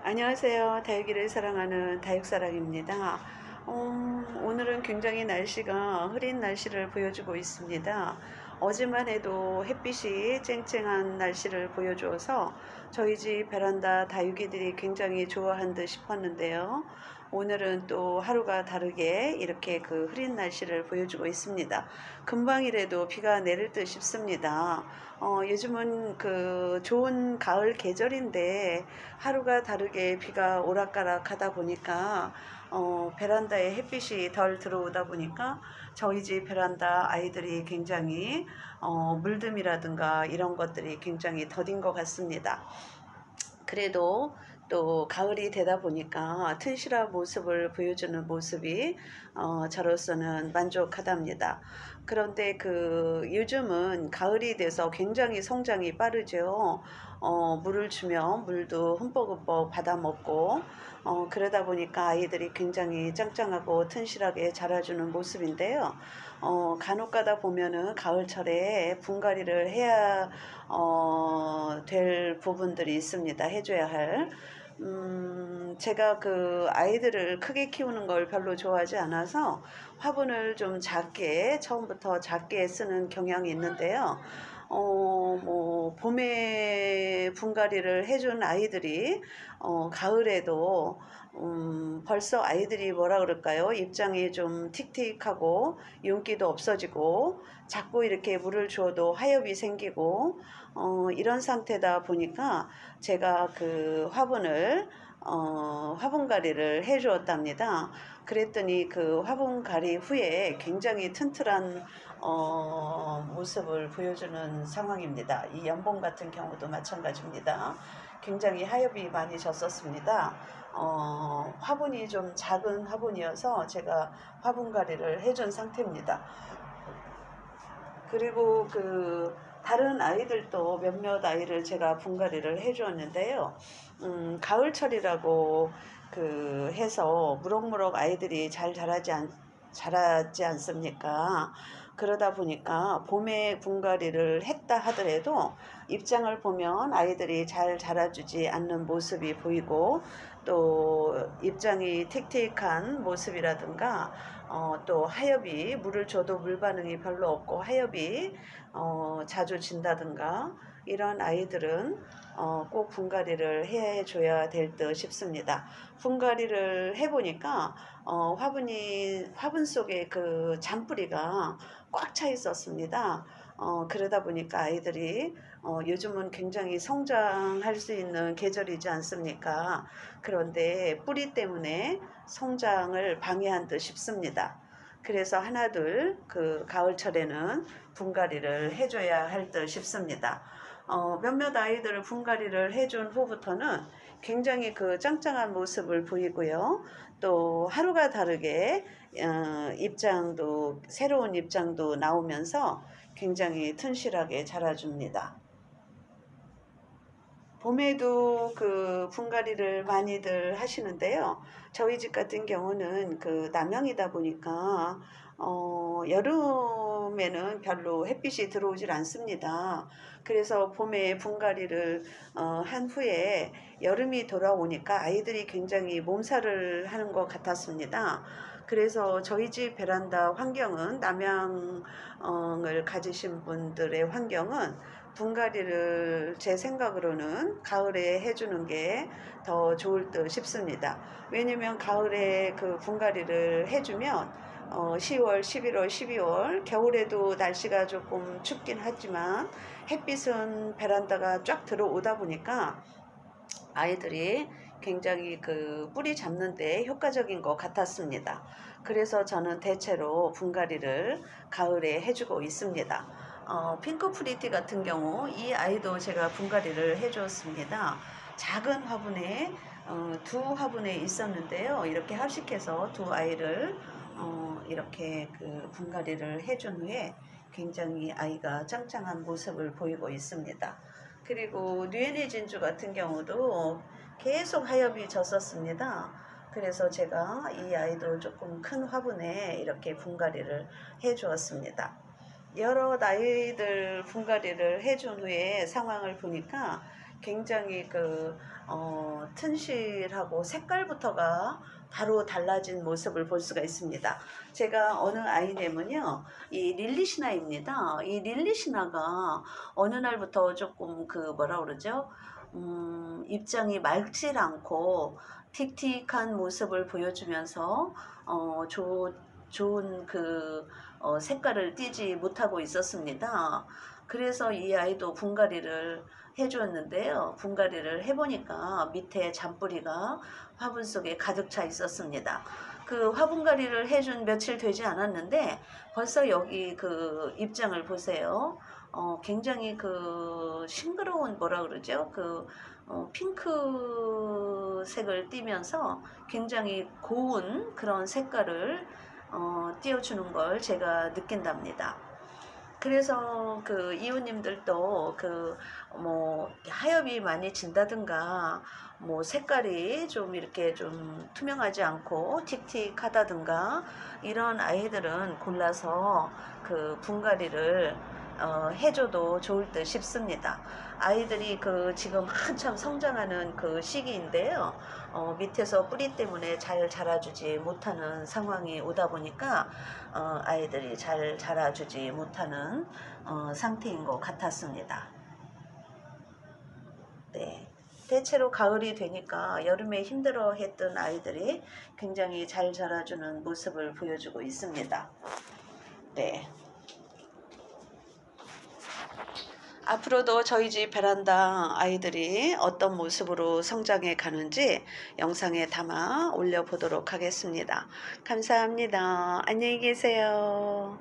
안녕하세요. 다육이를 사랑하는 다육사랑입니다. 오늘은 굉장히 날씨가 흐린 날씨를 보여주고 있습니다. 어제만 해도 햇빛이 쨍쨍한 날씨를 보여주어서 저희 집 베란다 다육이들이 굉장히 좋아한 듯 싶었는데요. 오늘은 또 하루가 다르게 이렇게 그 흐린 날씨를 보여주고 있습니다. 금방이라도 비가 내릴 듯 싶습니다. 요즘은 그 좋은 가을 계절인데 하루가 다르게 비가 오락가락 하다 보니까 베란다에 햇빛이 덜 들어오다 보니까 저희 집 베란다 아이들이 굉장히 물듬이라든가 이런 것들이 굉장히 더딘 것 같습니다. 그래도 또 가을이 되다 보니까 튼실한 모습을 보여주는 모습이 저로서는 만족하답니다. 그런데 그 요즘은 가을이 돼서 굉장히 성장이 빠르죠. 물을 주면 물도 흠뻑흠뻑 받아 먹고 그러다 보니까 아이들이 굉장히 짱짱하고 튼실하게 자라주는 모습인데요. 간혹 가다 보면은 가을철에 분갈이를 해야 될 부분들이 있습니다. 해줘야 할. 제가 그 아이들을 크게 키우는 걸 별로 좋아하지 않아서 화분을 좀 작게, 처음부터 작게 쓰는 경향이 있는데요. 봄에 분갈이를 해준 아이들이, 가을에도, 벌써 아이들이 뭐라 그럴까요? 입장이 좀 틱틱하고, 윤기도 없어지고, 자꾸 이렇게 물을 주어도 하엽이 생기고, 이런 상태다 보니까 제가 그 화분을 화분갈이를 해 주었답니다. 그랬더니 그 화분갈이 후에 굉장히 튼튼한 모습을 보여주는 상황입니다. 이 연봉 같은 경우도 마찬가지입니다. 굉장히 하엽이 많이 졌었습니다. 화분이 좀 작은 화분이어서 제가 화분갈이를 해준 상태입니다. 그리고 그 다른 아이들도 몇몇 아이를 제가 분갈이를 해 주었는데요. 가을철이라고 그 해서 무럭무럭 아이들이 잘 자라지 않습니까? 그러다 보니까 봄에 분갈이를 했다 하더라도 입장을 보면 아이들이 잘 자라주지 않는 모습이 보이고, 또 입장이 틱틱한 모습이라든가 또 하엽이, 물을 줘도 물 반응이 별로 없고 하엽이 자주 진다든가 이런 아이들은 꼭 분갈이를 해줘야 될 듯 싶습니다. 분갈이를 해보니까 화분 속에 그 잔뿌리가 꽉 차 있었습니다. 그러다 보니까 아이들이 요즘은 굉장히 성장할 수 있는 계절이지 않습니까? 그런데 뿌리 때문에 성장을 방해한 듯 싶습니다. 그래서 하나둘 그 가을철에는 분갈이를 해줘야 할 듯 싶습니다. 몇몇 아이들을 분갈이를 해준 후부터는 굉장히 그 짱짱한 모습을 보이고요. 또 하루가 다르게 입장도, 새로운 입장도 나오면서 굉장히 튼실하게 자라줍니다. 봄에도 그 분갈이를 많이들 하시는데요. 저희 집 같은 경우는 그 남향이다 보니까 여름에는 별로 햇빛이 들어오질 않습니다. 그래서 봄에 분갈이를 한 후에 여름이 돌아오니까 아이들이 굉장히 몸살을 하는 것 같았습니다. 그래서 저희 집 베란다 환경은, 남향을 가지신 분들의 환경은 분갈이를 제 생각으로는 가을에 해주는 게 더 좋을 듯 싶습니다. 왜냐면 가을에 그 분갈이를 해주면 10월, 11월, 12월, 겨울에도 날씨가 조금 춥긴 하지만 햇빛은 베란다가 쫙 들어오다 보니까 아이들이 굉장히 그 뿌리 잡는데 효과적인 것 같았습니다. 그래서 저는 대체로 분갈이를 가을에 해주고 있습니다. 핑크 프리티 같은 경우 이 아이도 제가 분갈이를 해주었습니다. 작은 화분에 두 화분에 있었는데요. 이렇게 합식해서 두 아이를 이렇게 그 분갈이를 해준 후에 굉장히 아이가 짱짱한 모습을 보이고 있습니다. 그리고 뉴에니 진주 같은 경우도 계속 하엽이 졌었습니다. 그래서 제가 이 아이도 조금 큰 화분에 이렇게 분갈이를 해 주었습니다. 여러 아이들 분갈이를 해준 후에 상황을 보니까 굉장히 튼실하고 색깔부터가 바로 달라진 모습을 볼 수가 있습니다. 제가 어느 아이템은요, 이 릴리시나입니다. 이 릴리시나가 어느 날부터 조금 뭐라 그러죠? 입장이 맑질 않고 틱틱한 모습을 보여주면서 좋은 색깔을 띠지 못하고 있었습니다. 그래서 이 아이도 분갈이를 해주었는데요. 분갈이를 해보니까 밑에 잔뿌리가 화분 속에 가득 차 있었습니다. 그 화분갈이를 해준 며칠 되지 않았는데 벌써 여기 입장을 보세요. 굉장히 싱그러운 뭐라 그러죠? 핑크색을 띠면서 굉장히 고운 그런 색깔을 띄워주는 걸 제가 느낀답니다. 그래서 이웃님들도 하엽이 많이 진다든가 뭐 색깔이 좀 이렇게 좀 투명하지 않고 틱틱하다든가 이런 아이들은 골라서 분갈이를 해줘도 좋을 듯 싶습니다. 아이들이 지금 한참 성장하는 시기인데요. 밑에서 뿌리 때문에 잘 자라주지 못하는 상황이 오다 보니까 아이들이 잘 자라주지 못하는 상태인 것 같았습니다. 네. 대체로 가을이 되니까 여름에 힘들어 했던 아이들이 굉장히 잘 자라주는 모습을 보여주고 있습니다. 네. 앞으로도 저희 집 베란다 아이들이 어떤 모습으로 성장해 가는지 영상에 담아 올려보도록 하겠습니다. 감사합니다. 안녕히 계세요.